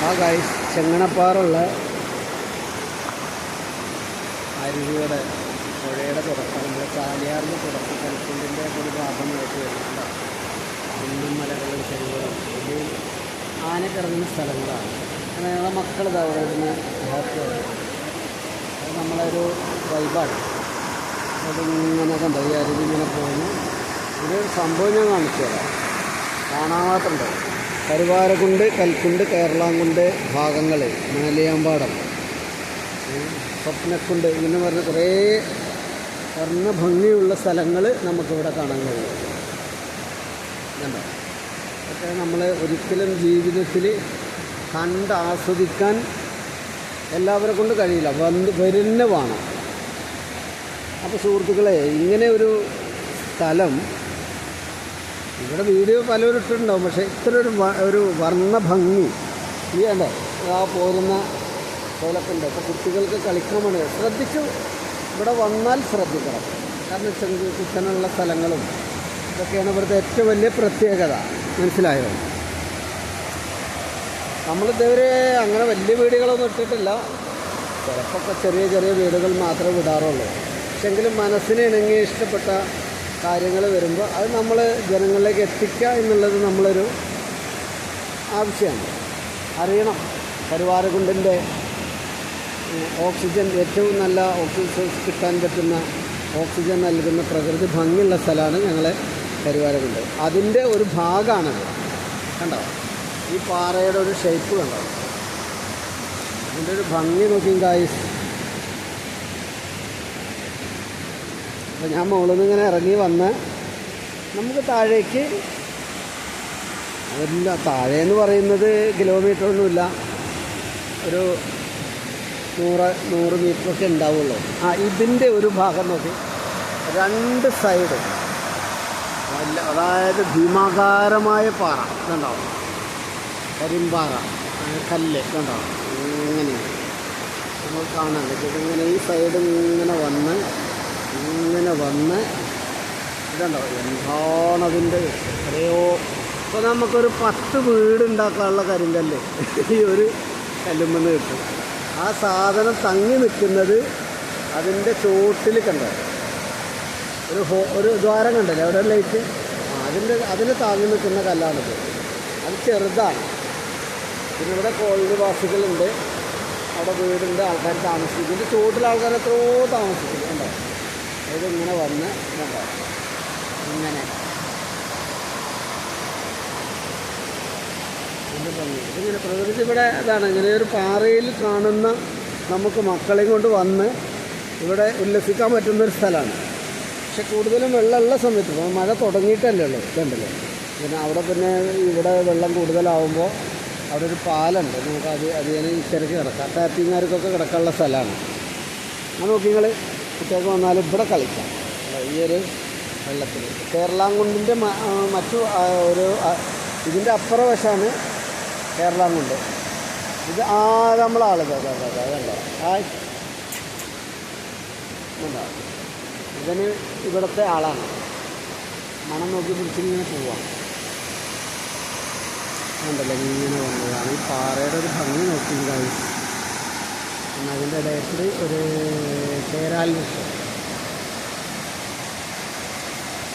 ആ ഗൈസ് ചെങ്ങണപ്പാറുള്ള അരുവിയുടെ പുഴയുടെ തുടക്കം നമ്മുടെ ചാലിയാറിൻ്റെ തുടക്കം കൽക്കുണ്ടിൻ്റെ ഒരു ഭാഗമായിട്ട് വരുന്നുണ്ട്. കുണ്ടും മലകളും ചെരുവുകളും ഇത് ആനക്കിറങ്ങുന്ന സ്ഥലങ്ങളാണ്. അങ്ങനെ ഞങ്ങളുടെ മക്കൾ അവിടെ നിന്ന് ഹാപ്പിയാണ്. അത് നമ്മളൊരു വൈബാണ്. അതിങ്ങനെ കണ്ടോ ഈ അരുവി ഇങ്ങനെ പോകുന്നു. ഇതൊരു സംഭവം ഞാൻ കാണിച്ചു തരാം. കാണാമാത്രമുണ്ട്. കരുവാരക്കുണ്ട്, കൽക്കുണ്ട്, കേരളാംകുണ്ട് ഭാഗങ്ങൾ, മേലിയാമ്പാടം, സ്വപ്നക്കുണ്ട്, ഇങ്ങനെ പറഞ്ഞ കുറേ വർണ്ണ ഭംഗിയുള്ള സ്ഥലങ്ങൾ നമുക്കിവിടെ കാണാൻ കഴിയും. കണ്ടോ? അതൊക്കെ നമ്മൾ ഒരിക്കലും ജീവിതത്തിൽ ആസ്വദിക്കാൻ എല്ലാവരെ കൊണ്ട് കഴിയില്ല, വരുന്ന വേണം. അപ്പോൾ സുഹൃത്തുക്കളെ, ഇങ്ങനെ ഒരു സ്ഥലം ഇവിടെ വീഡിയോ പലരും ഇട്ടിട്ടുണ്ടാവും. പക്ഷേ ഇത്ര ഒരു വർണ്ണ ഭംഗി ഈ അല്ലേ ആ പോരുന്ന പോലൊക്കെ ഉണ്ട്. അപ്പോൾ കുട്ടികൾക്ക് കളിക്കാൻ വേണ്ടി ശ്രദ്ധിച്ചു ഇവിടെ വന്നാൽ ശ്രദ്ധിക്കണം. കാരണം കുത്തനുള്ള സ്ഥലങ്ങളും ഇതൊക്കെയാണ് ഇവിടുത്തെ ഏറ്റവും വലിയ പ്രത്യേകത. മനസ്സിലായോ? നമ്മളിതുവരെ അങ്ങനെ വലിയ വീടുകളൊന്നും ഇട്ടിട്ടില്ല. ചിലപ്പോൾ ചെറിയ ചെറിയ വീടുകൾ മാത്രമേ വിടാറുള്ളൂ. പക്ഷെങ്കിലും മനസ്സിന് ഇണങ്ങി ഇഷ്ടപ്പെട്ട കാര്യങ്ങൾ വരുമ്പോൾ അത് നമ്മൾ ജനങ്ങളിലേക്ക് എത്തിക്കുക എന്നുള്ളത് നമ്മളൊരു ആവശ്യമാണ്. അറിയണം കരുവാരക്കുണ്ടിൻ്റെ ഓക്സിജൻ, ഏറ്റവും നല്ല ഓക്സിജൻ കിട്ടാൻ പറ്റുന്ന ഓക്സിജൻ നൽകുന്ന പ്രകൃതി ഭംഗിയുള്ള സ്ഥലമാണ് ഞങ്ങളെ കരുവാരക്കുണ്ട്. അതിൻ്റെ ഒരു ഭാഗമാണത്. കണ്ടോ ഈ പാറയുടെ ഒരു ഷേപ്പ് കണ്ടോ? അതിൻ്റെ ഒരു ഭംഗി നോക്കിയും ഗായ്സ്. അപ്പോൾ ഞാൻ മുകളിൽ നിന്ന് ഇങ്ങനെ ഇറങ്ങി വന്ന് നമുക്ക് താഴേക്ക്, അതില്ല താഴേന്ന് പറയുന്നത് കിലോമീറ്ററൊന്നുമില്ല, ഒരു 100 മീറ്ററൊക്കെ ഉണ്ടാവുള്ളൂ. ഇതിൻ്റെ ഒരു ഭാഗം നോക്കി, രണ്ട് സൈഡ് അതായത് ഭീമാകാരമായ പാറ ഇതുണ്ടാവും, കരിമ്പാറ, കല്ല് ഇതുണ്ടാവും. ഇങ്ങനെ നമ്മൾ കാണാൻ പറ്റും. ഇങ്ങനെ ഈ സൈഡ് ഇങ്ങനെ വന്ന് ഇതുണ്ടോ എന്താണതിൻ്റെ എത്രയോ. ഇപ്പോൾ നമുക്കൊരു 10 വീട് ഉണ്ടാക്കാനുള്ള കരിങ്കല്ല് ഈ ഒരു കല്ലുമെന്ന് കിട്ടും. ആ സാധനം തങ്ങി നിൽക്കുന്നത് അതിൻ്റെ ചോട്ടിൽ കണ്ടോ, ഒരു ദ്വാരം കണ്ടല്ലേ അവിടെ ലൈറ്റ്, അതിന് താങ്ങി നിൽക്കുന്ന കല്ലാണിത്. അത് ചെറുതാണ്. പിന്നെ ഇവിടെ കോളനിവാസികളുണ്ട്, അവിടെ വീടുണ്ട്, ആൾക്കാർ താമസിക്കും. ഇതിൻ്റെ ചോട്ടിൽ ആൾക്കാർ എത്രയോ താമസിക്കുന്നുണ്ടോ. ഇതിങ്ങനെ വന്ന് കണ്ടോ ഇങ്ങനെ ഇതിങ്ങനെ പ്രകൃതി ഇവിടെ അതാണ്. ഇങ്ങനെ ഒരു പാറയിൽ കാണുന്ന നമുക്ക് മക്കളെയും കൊണ്ട് വന്ന് ഇവിടെ ഉല്ലസിക്കാൻ പറ്റുന്നൊരു സ്ഥലമാണ്. പക്ഷെ കൂടുതലും വെള്ളമുള്ള സമയത്ത്, ഇപ്പോൾ മഴ തുടങ്ങിയിട്ടല്ലേ ഉള്ളൂ ഇതുണ്ടല്ലോ. പിന്നെ അവിടെ പിന്നെ ഇവിടെ വെള്ളം കൂടുതലാവുമ്പോൾ അവിടെ ഒരു പാലുണ്ട്, നമുക്ക് അതിന് ഇച്ചിരക്ക് കിടക്കാം. ടാപ്പിങ്ങാർക്കൊക്കെ കിടക്കാനുള്ള സ്ഥലമാണ്. അത് നോക്കി നിങ്ങൾ കുട്ടികൾക്ക് വന്നാലും ഇവിടെ കളിക്കാം ഈ ഒരു വെള്ളത്തിൽ. കേരളാംകുണ്ടിൻ്റെ മറ്റു ഒരു ഇതിൻ്റെ അപ്പുറം വശമാണ് കേരളാംകുണ്ട്. ഇത് നമ്മളാളത് അതല്ല ഇതിന് ഇവിടുത്തെ ആളാണ്. മണം നോക്കി പിടിച്ചിങ്ങനെ പോവാം. ഉണ്ടല്ലോ ഇങ്ങനെ വന്നതാണ്. ഈ പാറയുടെ ഒരു ഭംഗി നോക്കി കഴിച്ചു. പിന്നെ അതിൻ്റെ ഇടയിൽ ഒരു ചേരാൽ വൃക്ഷം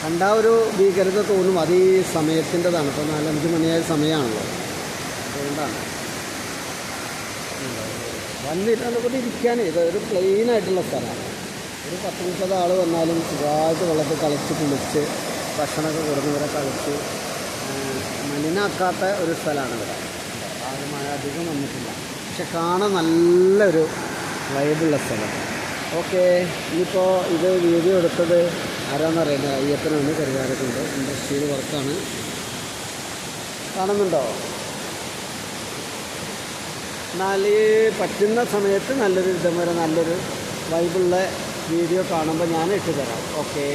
കണ്ടാ ഒരു ഭീകരത തോന്നും. അത് ഈ സമയത്തിൻ്റെതാണ്. ഇപ്പോൾ 4-5 മണിയായ സമയമാണല്ലോ, അതുകൊണ്ടാണ്. വന്നിട്ട് ഇരിക്കാൻ ഇതൊരു പ്ലെയിനായിട്ടുള്ള സ്ഥലമാണ്. ഒരു 10-30 ആൾ വന്നാലും സുഖമായിട്ട് വെള്ളത്തിൽ കളിച്ച് കുളിച്ച് ഭക്ഷണമൊക്കെ കൊടുക്കുന്നവരെ കളിച്ച് മലിനാക്കാത്ത ഒരു സ്ഥലമാണ് ഇവിടെ. ആരും മഴ അധികം വന്നിട്ടില്ല, പക്ഷെ കാണാൻ നല്ലൊരു വൈബുള്ള സ്ഥലം. ഓക്കെ, ഇനിയിപ്പോൾ ഇത് വീഡിയോ എടുത്തത് ആരാന്നറിയില്ല, അയ്യപ്പനാണ്, കരുവാരക്കുണ്ട് ഇൻഡസ്ട്രിയിൽ വർക്കാണ്. കാണുന്നുണ്ടോ? എന്നാൽ പറ്റുന്ന സമയത്ത് നല്ലൊരു ഇതേപോലെ നല്ലൊരു വൈബുള്ള വീഡിയോ കാണുമ്പോൾ ഞാൻ ഇട്ട് തരാം. ഓക്കെ.